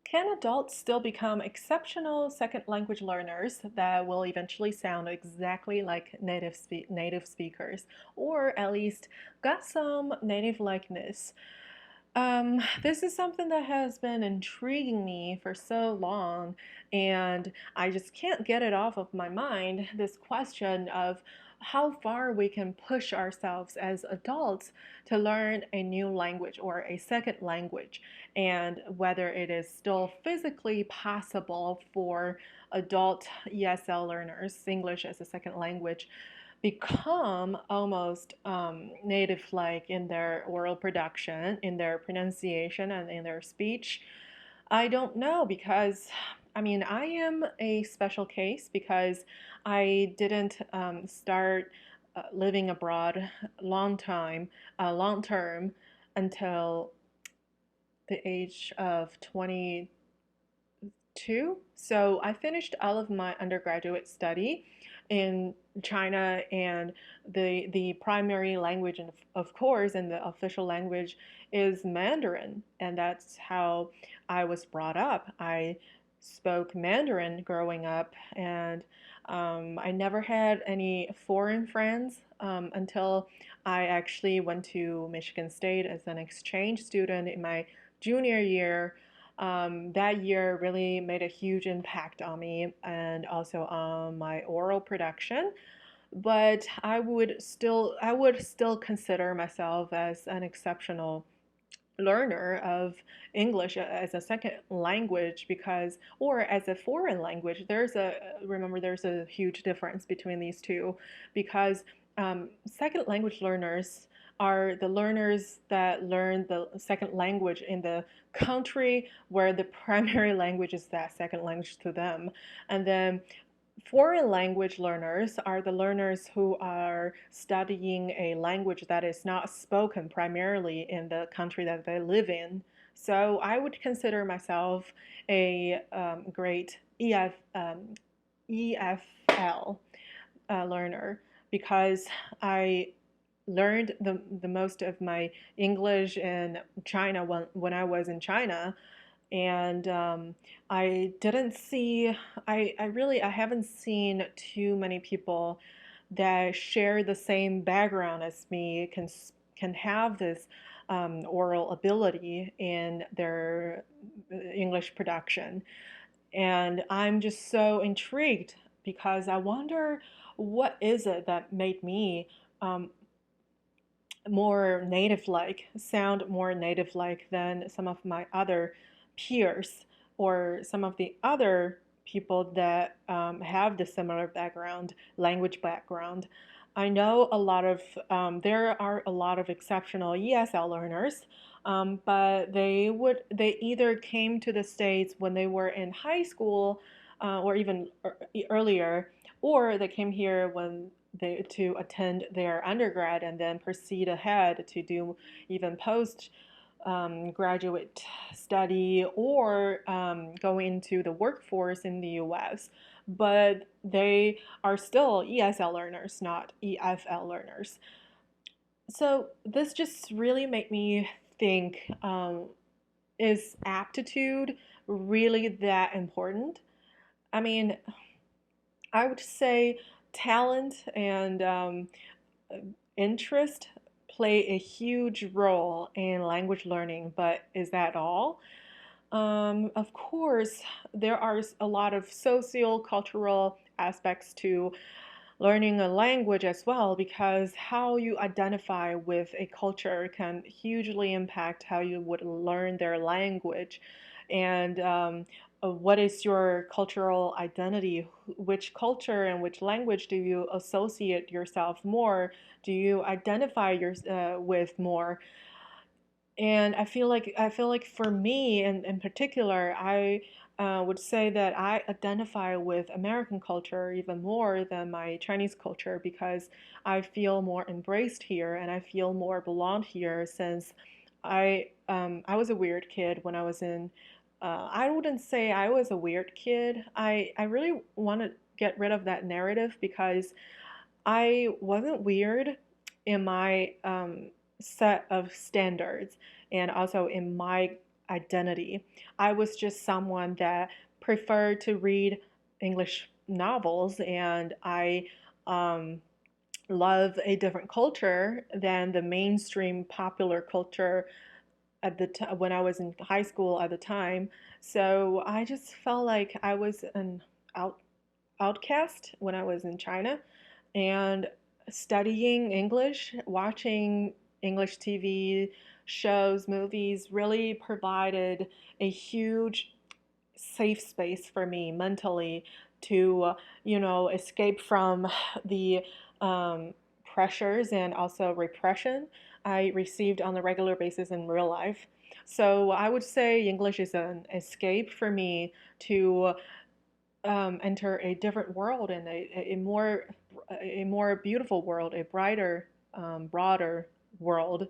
Can adults still become exceptional second language learners that will eventually sound exactly like native speakers, or at least got some native likeness? This is something that has been intriguing me for so long, and I just can't get it off of my mind. This question of how far we can push ourselves as adults to learn a new language or a second language, and whether it is still physically possible for adult ESL learners, English as a second language, become almost native like in their oral production, in their pronunciation, and in their speech. I don't know because I am a special case because I didn't start living abroad long term until the age of 22. So I finished all of my undergraduate study in China, and the primary language, and of course, and the official language is Mandarin, and that's how I was brought up. I spoke Mandarin growing up, and I never had any foreign friends until I actually went to Michigan State as an exchange student in my junior year. That year really made a huge impact on me and also on my oral production. But I would still consider myself as an exceptional learner of English as a second language because, or as a foreign language. There's a huge difference between these two because second language learners are the learners that learn the second language in the country where the primary language is that second language to them. And then foreign language learners are the learners who are studying a language that is not spoken primarily in the country that they live in. So I would consider myself a great EFL learner because I learned the most of my English in China when I was in China, and I didn't see I haven't seen too many people that share the same background as me can have this oral ability in their English production. And I'm just so intrigued because I wonder what is it that made me um, more native like, sound more native like than some of my other peers or some of the other people that have the similar background, language background. I know there are a lot of exceptional ESL learners, but they either came to the States when they were in high school or even earlier, or they came here when to attend their undergrad and then proceed ahead to do even post graduate study or go into the workforce in the US. But they are still ESL learners, not EFL learners. So this just really made me think, is aptitude really that important? I mean, I would say talent and interest play a huge role in language learning, but is that all? Of course, there are a lot of socio-cultural aspects to learning a language as well, because how you identify with a culture can hugely impact how you would learn their language. And what is your cultural identity? Which culture and which language do you associate yourself more? Do you identify with more? And I feel like for me in particular, I would say that I identify with American culture even more than my Chinese culture because I feel more embraced here and I feel more belonged here since I was a weird kid when I was in. I wouldn't say I was a weird kid. I really want to get rid of that narrative because I wasn't weird in my set of standards and also in my identity. I was just someone that preferred to read English novels, and I um, love a different culture than the mainstream popular culture at the when I was in high school at the time. So I just felt like I was an out outcast when I was in China, and studying English, watching English TV shows, movies really provided a huge safe space for me mentally to, escape from the um, pressures and also repression I received on a regular basis in real life. So I would say English is an escape for me to enter a different world and a more beautiful world, a brighter, broader world.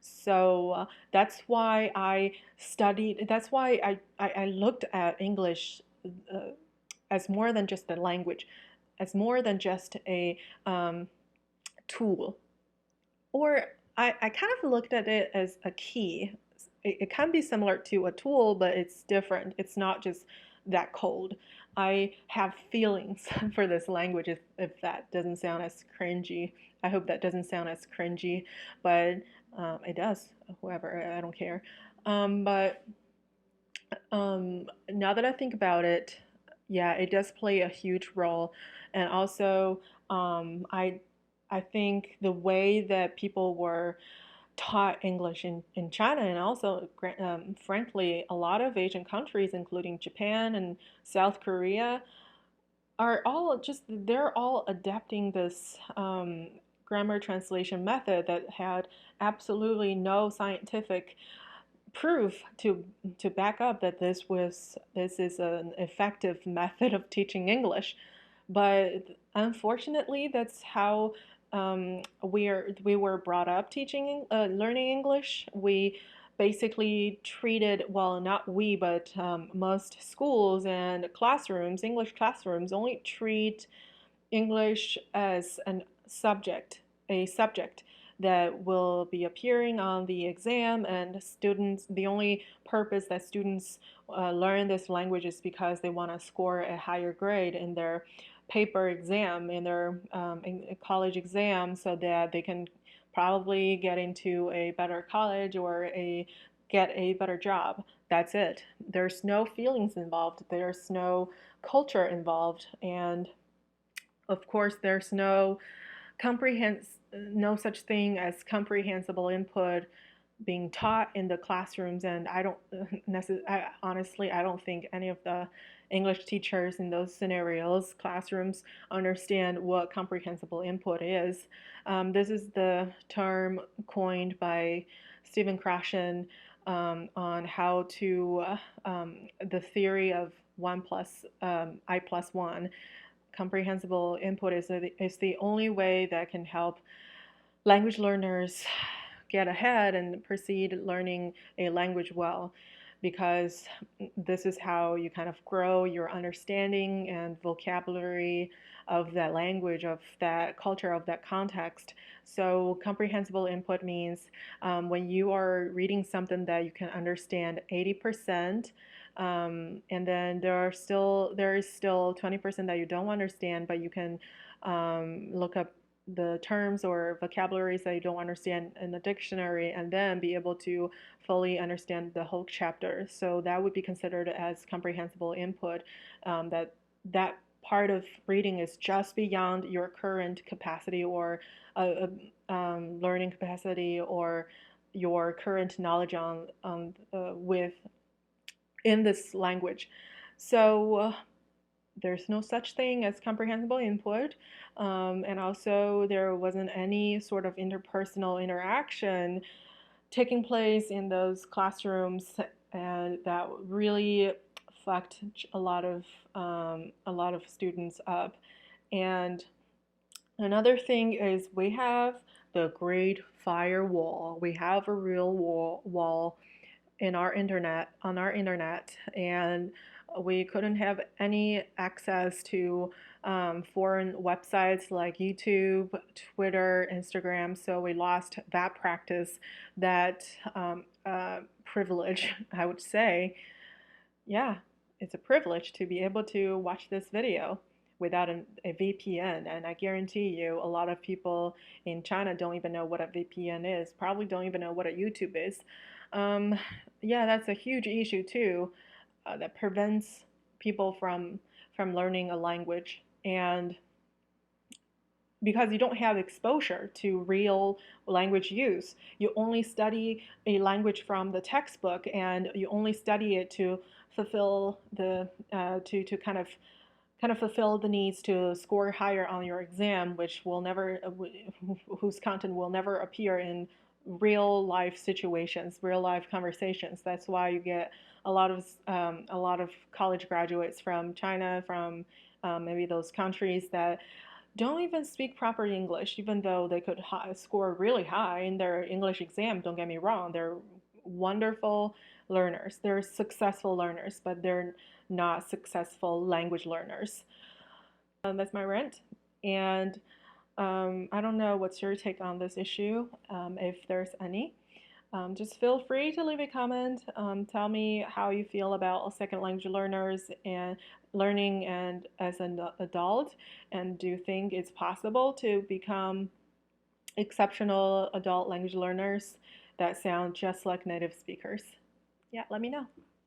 So that's why I studied. That's why I looked at English uh, as more than just a language, as more than just a tool. Or I kind of looked at it as a key. It can be similar to a tool, but it's different. It's not just that cold. I have feelings for this language, if that doesn't sound as cringy. I hope that doesn't sound as cringy, but it does. Whoever, I don't care. But now that I think about it, yeah, it does play a huge role. And also, I think the way that people were taught English in China and also, frankly, a lot of Asian countries, including Japan and South Korea, are all just, they're all adapting this grammar translation method that had absolutely no scientific proof to back up that this is an effective method of teaching English. But unfortunately, that's how we were brought up teaching learning English. We basically treated, well, not we, but most schools and classrooms, English classrooms, only treat English as a subject that will be appearing on the exam, and students, the only purpose that students learn this language is because they want to score a higher grade in their paper exam, in their in college exam, so that they can probably get into a better college or get a better job. That's it. There's no feelings involved. There's no culture involved, and of course, there's no such thing as comprehensible input being taught in the classrooms, and I don't honestly, I don't think any of the English teachers in those scenarios, classrooms, understand what comprehensible input is. This is the term coined by Stephen Krashen on how to the theory of 1 plus I plus 1. Comprehensible input is the only way that can help language learners get ahead and proceed learning a language well, because this is how you kind of grow your understanding and vocabulary of that language, of that culture, of that context. So comprehensible input means when you are reading something that you can understand 80%, and then there is still 20% that you don't understand, but you can look up the terms or vocabularies that you don't understand in the dictionary, and then be able to fully understand the whole chapter. So that would be considered as comprehensible input. That part of reading is just beyond your current capacity, or learning capacity, or your current knowledge with in this language. So there's no such thing as comprehensible input, and also there wasn't any sort of interpersonal interaction taking place in those classrooms, and that really fucked a lot of students up. And another thing is, we have the Great Firewall. We have a real wall in our internet on our internet, and we couldn't have any access to foreign websites like YouTube, Twitter, Instagram. So we lost that practice that privilege, I would say. Yeah, it's a privilege to be able to watch this video without a VPN. And I guarantee you, a lot of people in China don't even know what a VPN is, probably don't even know what a YouTube is. Um, yeah, that's a huge issue too, that prevents people from learning a language. And because you don't have exposure to real language use. You only study a language from the textbook, and you only study it to fulfill the to kind of fulfill the needs to score higher on your exam, which will never whose content will never appear in real life situations, real life conversations. That's why you get a lot of college graduates from China, from maybe those countries that don't even speak proper English, even though they could score really high in their English exam. Don't get me wrong, they're wonderful learners. They're successful learners, but they're not successful language learners. That's my rant. And I don't know what's your take on this issue, if there's any. Just feel free to leave a comment. Tell me how you feel about second language learners and learning and as an adult. And do you think it's possible to become exceptional adult language learners that sound just like native speakers? Yeah, let me know.